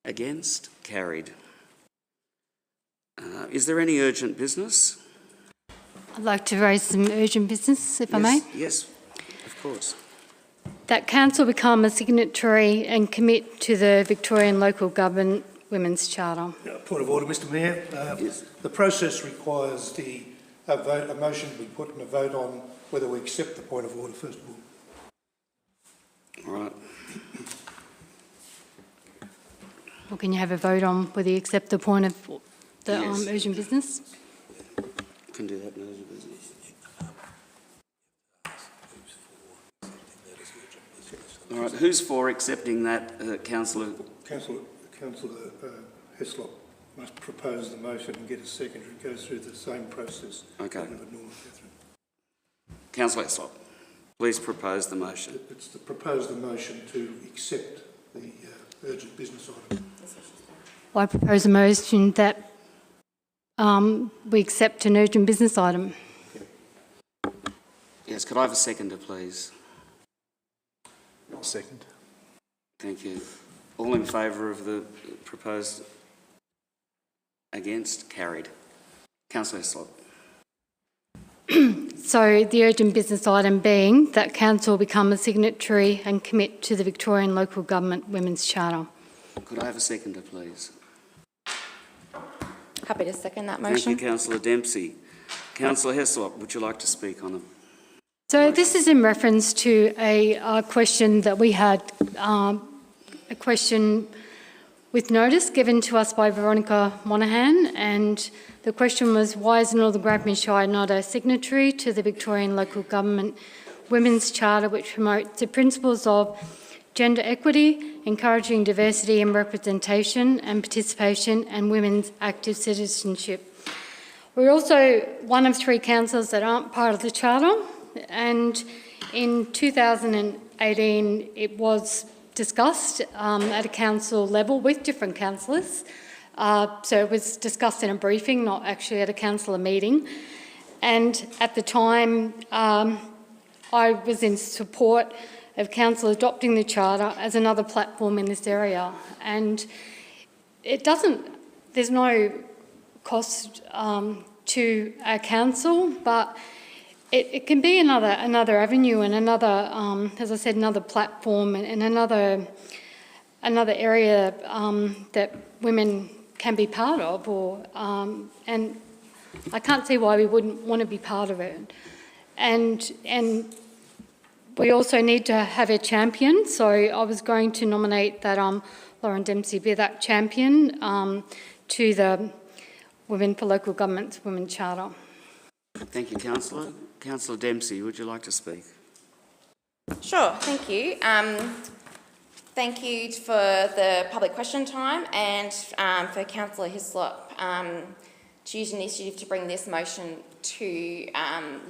Against? Carried. Is there any urgent business? I'd like to raise some urgent business, if I may. Yes, of course. That council become a signatory and commit to the Victorian Local Government Women's Charter. Point of order, Mr Mayor. Yes. The process requires a motion to be put and a vote on whether we accept the point of order first of all. All right. Or can you have a vote on whether you accept the point of the Yes. urgent business? Can do that in urgent business. All right. Who's for accepting that, Councillor? Councillor Heslop must propose the motion and get a seconder. It goes through the same process Okay. that we would normally go through. Councillor Heslop, please propose the motion. It's to propose the motion to accept the urgent business item. I propose a motion that we accept an urgent business item. Yes, could I have a seconder, please? Second. Thank you. All in favour of the proposed? Against? Carried. Councillor Heslop. So the urgent business item being that council become a signatory and commit to the Victorian Local Government Women's Charter. Could I have a seconder, please? Happy to second that Thank motion. you, Councillor Dempsey. Councillor Heslop, would you like to speak on them? So this is in reference to a question that we had, a question with notice given to us by Veronica Monaghan, and the question was, why is Northern Grampians Shire not a signatory to the Victorian Local Government Women's Charter, which promotes the principles of gender equity, encouraging diversity and representation and participation, and women's active citizenship? We're also one of 3 councils that aren't part of the Charter, and in 2018 it was discussed at a council level with different councillors. So it was discussed in a briefing, not actually at a councillor meeting. And at the time, I was in support of council adopting the Charter as another platform in this area. And there's no cost to our council, but it can be another avenue and another, as I said, another platform and another area that women can be part of, and I can't see why we wouldn't want to be part of it. And we also need to have a champion, so I was going to nominate that Lauren Dempsey be that champion to the Women for Local Government's Women's Charter. Thank you, Councillor. Councillor Dempsey, would you like to speak? Sure, thank you. Thank you for the public question time, and for Councillor Hislop to use initiative to bring this motion to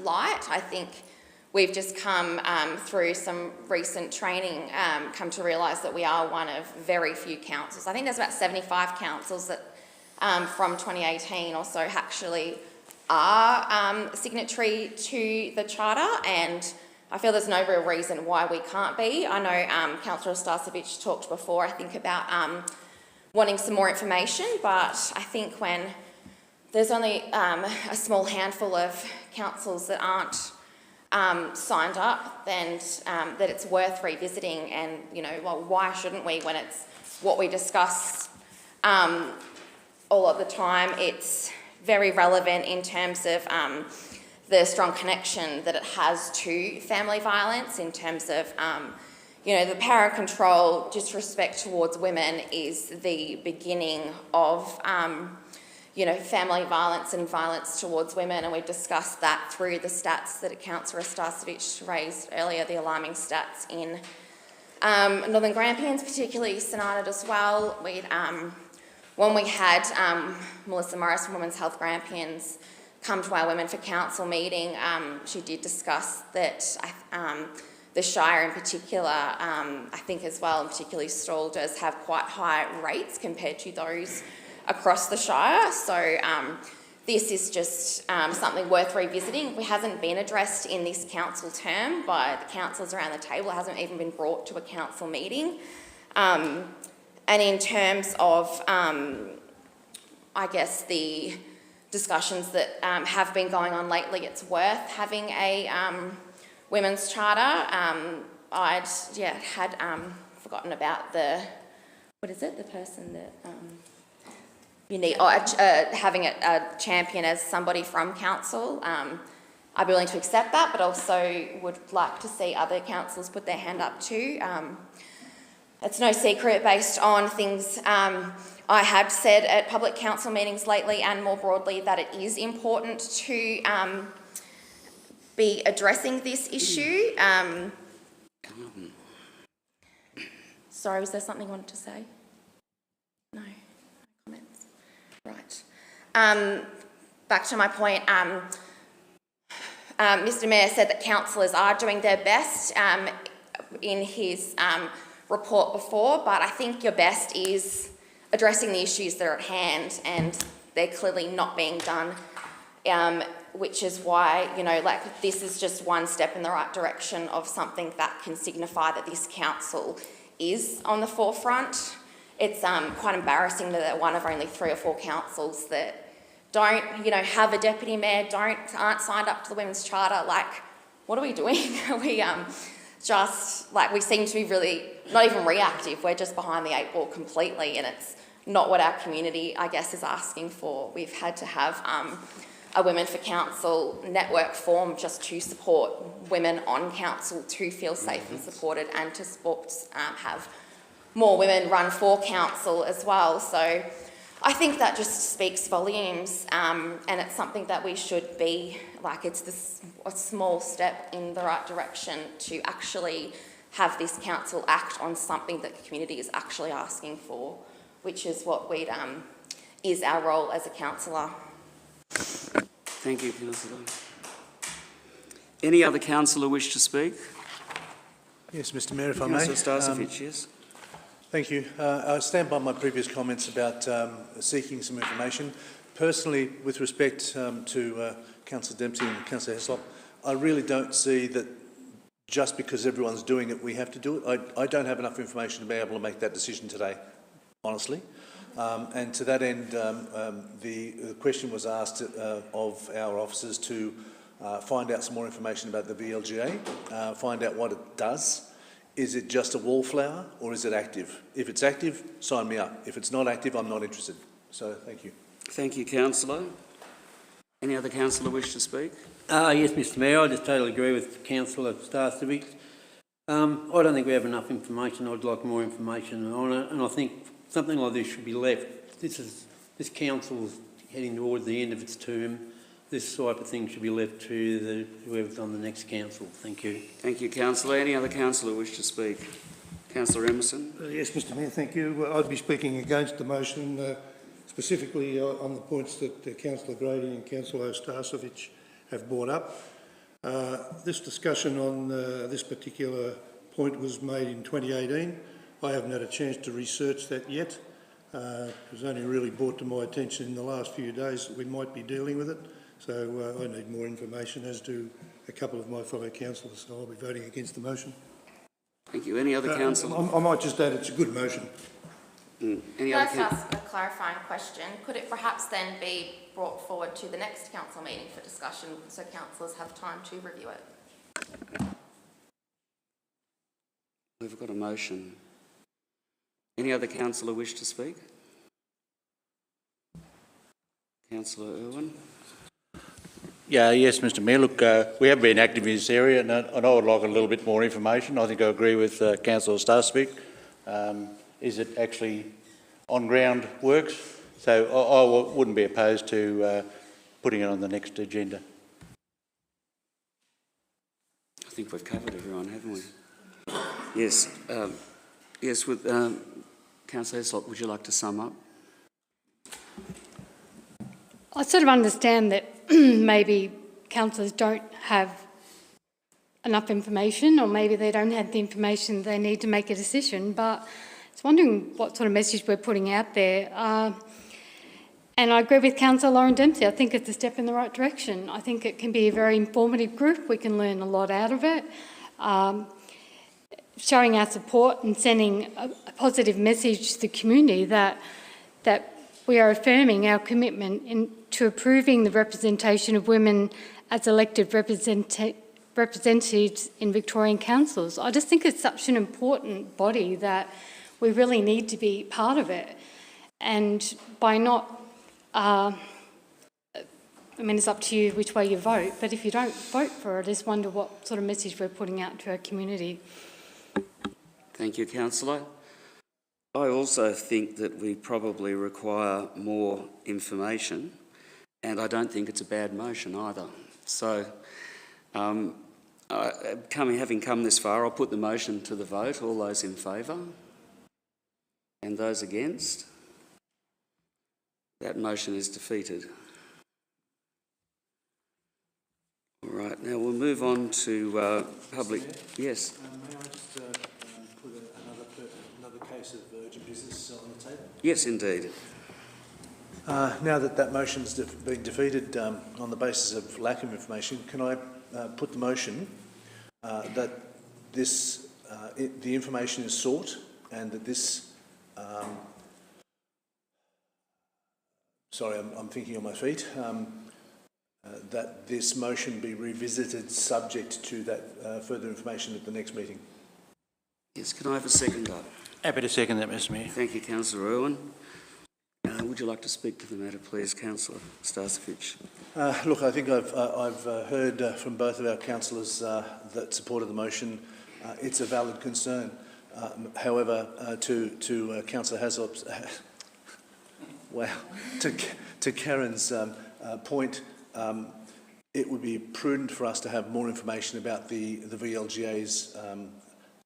light. I think we've just come through some recent training, come to realise that we are one of very few councils. I think there's about 75 councils that from 2018 or so actually are signatory to the Charter, and I feel there's no real reason why we can't be. I know Councillor Starcevic talked before, I think, about wanting some more information, but I think when there's only a small handful of councils that aren't signed up, then that it's worth revisiting. And, you know, well, why shouldn't we when it's what we discuss all of the time? It's very relevant in terms of the strong connection that it has to family violence, in terms of, you know, the power and control, disrespect towards women is the beginning of, you know, family violence and violence towards women. And we've discussed that through the stats that Councillor Starcevic raised earlier, the alarming stats in Northern Grampians, particularly Signage as well. When we had Melissa Morris from Women's Health Grampians come to our Women for Council meeting, she did discuss that the Shire in particular, I think as well, and particularly Stawell, does have quite high rates compared to those across the Shire. So this is just something worth revisiting. It hasn't been addressed in this council term by the councillors around the table. It hasn't even been brought to a council meeting. And in terms of, I guess, the discussions that have been going on lately, it's worth having a women's charter. I'd had forgotten about the person that you need, having a champion as somebody from council. I'd be willing to accept that, but also would like to see other councillors put their hand up too. It's no secret, based on things I have said at public council meetings lately and more broadly, that it is important to be addressing this issue. Sorry, was there something you wanted to say? No comments. Right. Back to my point. Mr Mayor said that councillors are doing their best in his report before, but I think your best is addressing the issues that are at hand, and they're clearly not being done, which is why, you know, like, this is just one step in the right direction of something that can signify that this council is on the forefront. It's quite embarrassing that they're one of only 3 or 4 councils that don't, you know, have a deputy mayor, aren't signed up to the Women's Charter. Like, what are we doing? just like we seem to be really not even reactive, we're just behind the eight ball completely, and it's not what our community, I guess, is asking for. We've had to have a Women for Council network formed just to support women on council to feel safe and supported, and to have more women run for council as well. So I think that just speaks volumes, and it's something that we should be, like, it's a small step in the right direction to actually have this council act on something that the community is actually asking for, which is what is our role as a councillor. Thank you, Councillor. Any other councillor wish to speak? Yes, Mr Mayor, if I may. Councillor Starcevic, yes. Thank you. I stand by my previous comments about seeking some information. Personally, with respect to Councillor Dempsey and Councillor Heslop, I really don't see that just because everyone's doing it, we have to do it. I don't have enough information to be able to make that decision today, honestly. And to that end, the question was asked of our officers to find out some more information about the VLGA, find out what it does. Is it just a wallflower or is it active? If it's active, sign me up. If it's not active, I'm not interested. So, thank you. Thank you, Councillor. Any other councillor wish to speak? Yes, Mr Mayor, I just totally agree with Councillor Starcevic. I don't think we have enough information. I'd like more information on it, and I think something like this should be left. This council is heading towards the end of its term. This type of thing should be left to whoever's on the next council. Thank you. Thank you, Councillor. Any other councillor wish to speak? Councillor Emerson. Yes, Mr Mayor, thank you. I'd be speaking against the motion, specifically on the points that Councillor Grady and Councillor Starcevic have brought up. This discussion on this particular point was made in 2018. I haven't had a chance to research that yet. It was only really brought to my attention in the last few days that we might be dealing with it. So I need more information, as do a couple of my fellow councillors, so I'll be voting against the motion. Thank you. Any other councillor? I might just add it's a good motion. Any Can I other just ask a clarifying question? Could it perhaps then be brought forward to the next council meeting for discussion so councillors have time to review it? We've got a motion. Any other councillor wish to speak? Councillor Irwin. Yeah, yes, Mr Mayor. Look, we have been active in this area, and I would like a little bit more information. I think I agree with Councillor Starcevic. Is it actually on-ground works? So I wouldn't be opposed to putting it on the next agenda. I think we've covered everyone, haven't we? Yes. Yes, with Councillor Heslop, would you like to sum up? I sort of understand that maybe councillors don't have enough information, or maybe they don't have the information they need to make a decision, but I was wondering what sort of message we're putting out there. And I agree with Councillor Lauren Dempsey. I think it's a step in the right direction. I think it can be a very informative group. We can learn a lot out of it. Showing our support and sending a positive message to the community that we are affirming our commitment to approving the representation of women as elected representatives in Victorian councils. I just think it's such an important body that we really need to be part of it. And by not, I mean, it's up to you which way you vote, but if you don't vote for it, I just wonder what sort of message we're putting out to our community. Thank you, Councillor. I also think that we probably require more information, and I don't think it's a bad motion either. So, having come this far, I'll put the motion to the vote. All those in favour? And those against? That motion is defeated. All right, now we'll move on to public... Yes. May I just put another case of urgent business on the table? Yes, indeed. Now that motion's been defeated on the basis of lack of information, can I put the motion that the information is sought and that this... sorry, I'm thinking on my feet. that this motion be revisited subject to that further information at the next meeting. Yes, can I have a second? Happy to second that, Mr Mayor. Thank you, Councillor Irwin. Would you like to speak to the matter, please, Councillor Starcevic? Look, I think I've heard from both of our councillors that supported the motion. It's a valid concern. However, to Councillor Haslop's, to Karen's point, it would be prudent for us to have more information about the VLGA's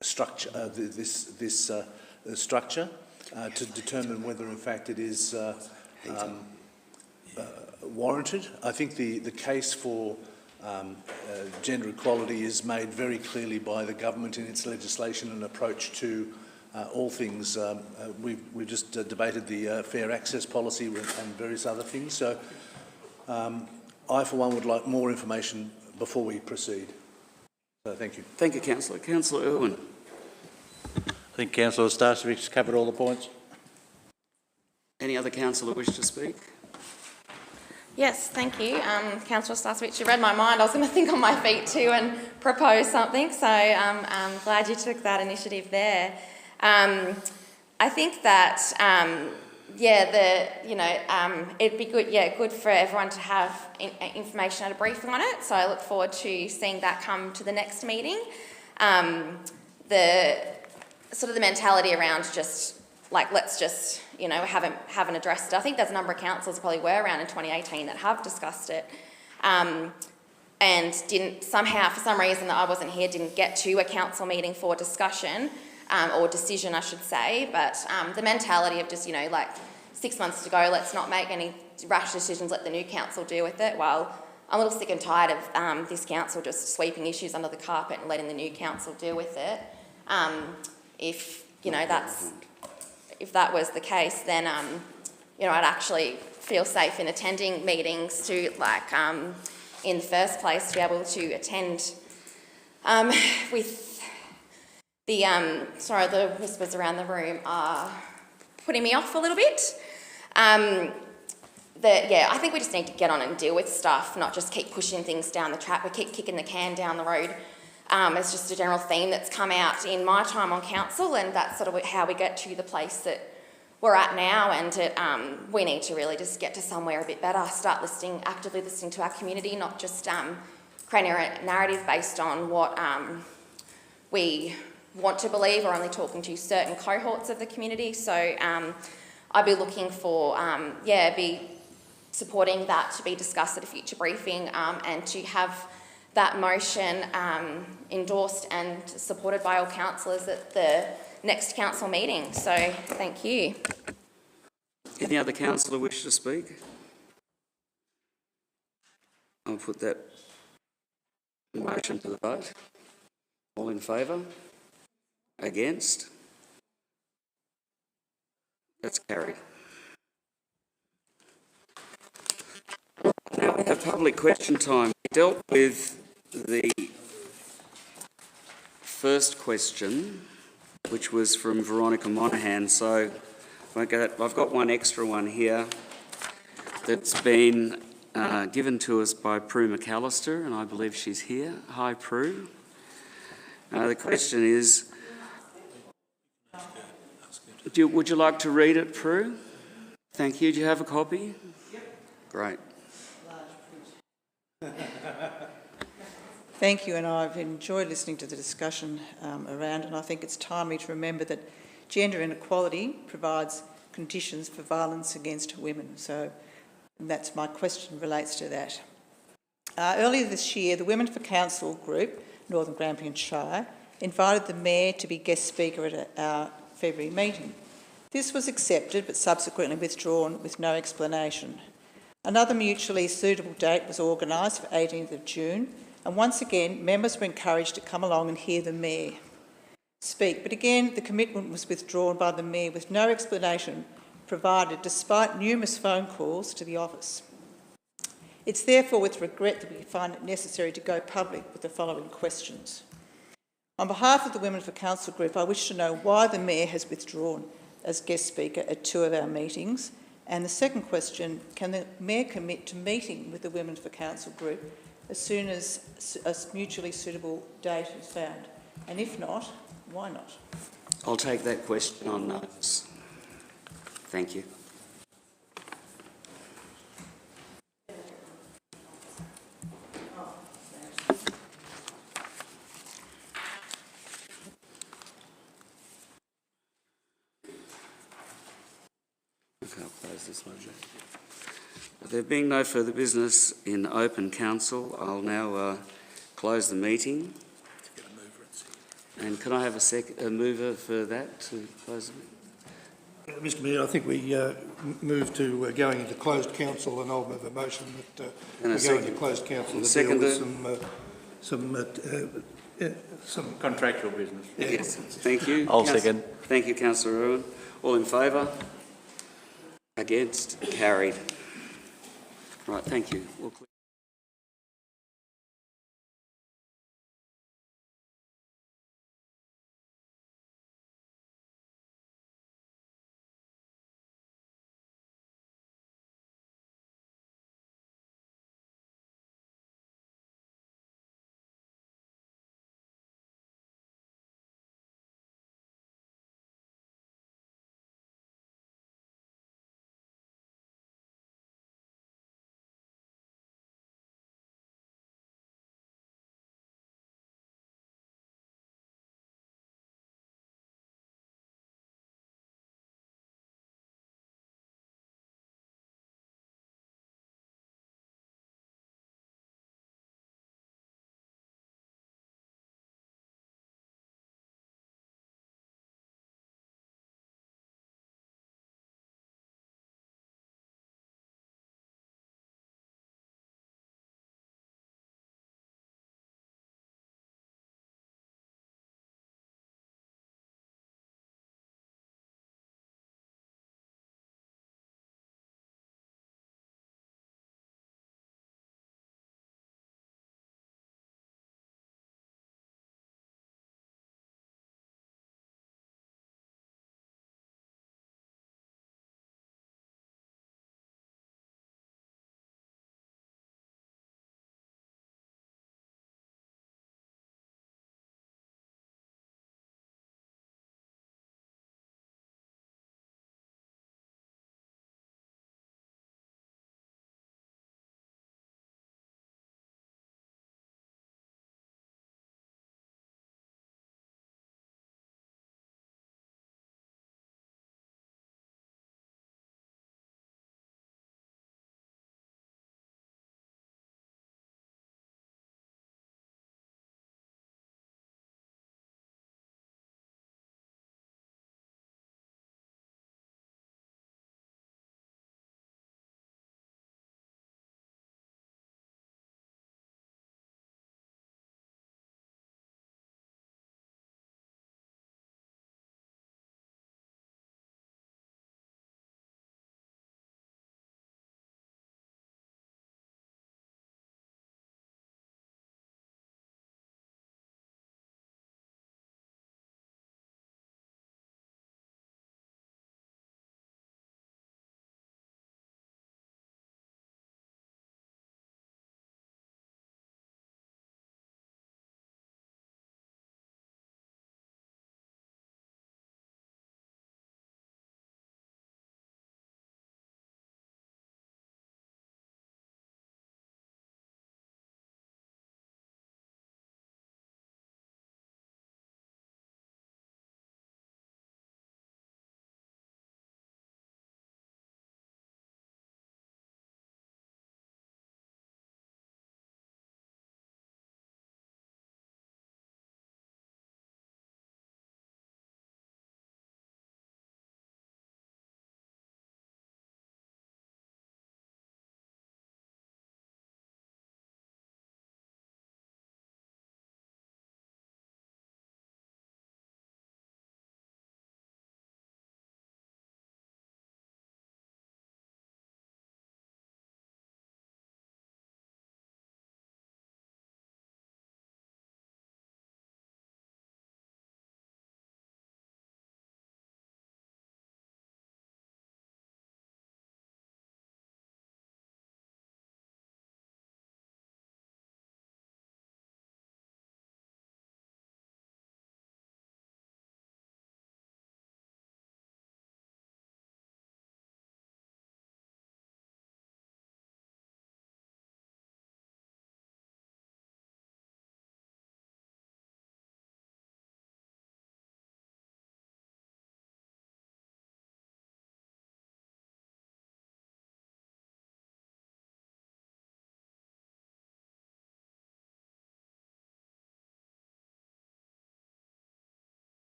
structure, this structure, to determine whether in fact it is warranted. I think the case for gender equality is made very clearly by the government in its legislation and approach to all things. We've just debated the fair access policy and various other things. So I, for one, would like more information before we proceed. So thank you. Thank you, Councillor. Councillor Irwin. I think Councillor Starcevic has covered all the points. Any other councillor wish to speak? Yes, thank you. Councillor Starcevic, you read my mind. I was going to think on my feet too and propose something, so I'm glad you took that initiative there. I think that, it'd be good, good for everyone to have information and a briefing on it, so I look forward to seeing that come to the next meeting. The mentality around just, let's just, haven't addressed it. I think there's a number of councils probably were around in 2018 that have discussed it and didn't somehow, for some reason that I wasn't here, didn't get to a council meeting for discussion or decision, I should say. But the mentality of just, 6 months to go, let's not make any rash decisions, let the new council deal with it. Well, I'm a little sick and tired of this council just sweeping issues under the carpet and letting the new council deal with it. If that was the case, then, I'd actually feel safe in attending meetings to, in the first place, to be able to attend with the, the whispers around the room are putting me off a little bit. I think we just need to get on and deal with stuff, not just keep pushing things down the track. We keep kicking the can down the road. It's just a general theme that's come out in my time on council, and that's sort of how we get to the place that we're at now, and we need to really just get to somewhere a bit better, start actively listening to our community, not just creating a narrative based on what we want to believe or only talking to certain cohorts of the community. So I'd be looking for, be supporting that to be discussed at a future briefing and to have that motion endorsed and supported by all councillors at the next council meeting. So thank you. Any other councillor wish to speak? I'll put that motion to the vote. All in favour? Against? That's carried. Now we have public question time. We dealt with the first question, which was from Veronica Monaghan, so I've got one extra one here that's been given to us by Prue McAllister, and I believe she's here. Hi, Prue. The question is, would you like to read it, Prue? Thank you. Do you have a copy? Yep. Great. Thank you, and I've enjoyed listening to the discussion around, and I think it's timely to remember that gender inequality provides conditions for violence against women. So that's my question, relates to that. Earlier this year, the Women for Council group, Northern Grampians Shire, invited the Mayor to be guest speaker at our February meeting. This was accepted but subsequently withdrawn with no explanation. Another mutually suitable date was organised for 18th of June, and once again members were encouraged to come along and hear the Mayor speak. But again, the commitment was withdrawn by the Mayor with no explanation provided, despite numerous phone calls to the office. It's therefore with regret that we find it necessary to go public with the following questions. On behalf of the Women for Council group, I wish to know why the Mayor has withdrawn as guest speaker at 2 of our meetings And the second question, can the Mayor commit to meeting with the Women for Council group as soon as a mutually suitable date is found? And if not, why not? I'll take that question on notice. Thank you. Okay, I'll close this one. There being no further business in open council, I'll now close the meeting. And can I have a mover for that to close the meeting? Mr Mayor, I think we move to going into closed council, and I'll move a motion that we go into closed council to deal with some Contractual business. Yes, thank you. I'll second. Thank you, Councillor Irwin. All in favour? Against? Carried. Right, thank you. We'll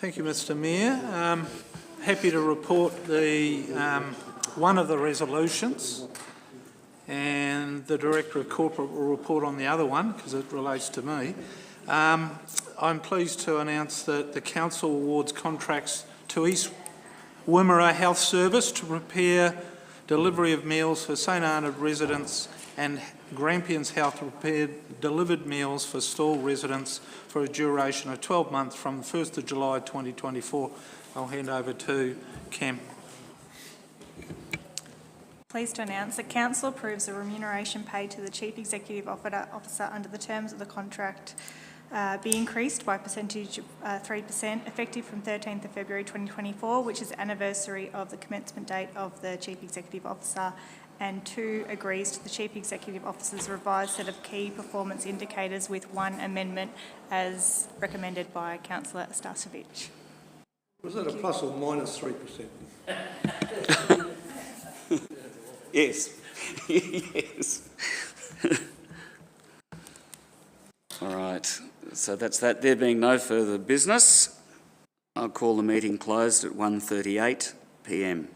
Thank you, Mr Mayor. Happy to report the one of the resolutions, and the Director of Corporate will report on the other one because it relates to me. I'm pleased to announce that the Council awards contracts to East Wimmera Health Service to prepare delivery of meals for St Arnaud residents, and Grampians Health to prepare delivered meals for Stawell residents for a duration of 12 months from the 1st of July 2024. I'll hand over to Cam. Pleased to announce that Council approves the remuneration paid to the Chief Executive Officer under the terms of the contract be increased by a percentage of 3% effective from 13th of February 2024, which is the anniversary of the commencement date of the Chief Executive Officer, and 2, agrees to the Chief Executive Officer's revised set of key performance indicators with 1 amendment as recommended by Councillor Stasovich. Was that a plus or minus 3%? Yes. Yes. All right, so that's that. There being no further business, I'll call the meeting closed at 1:38 p.m.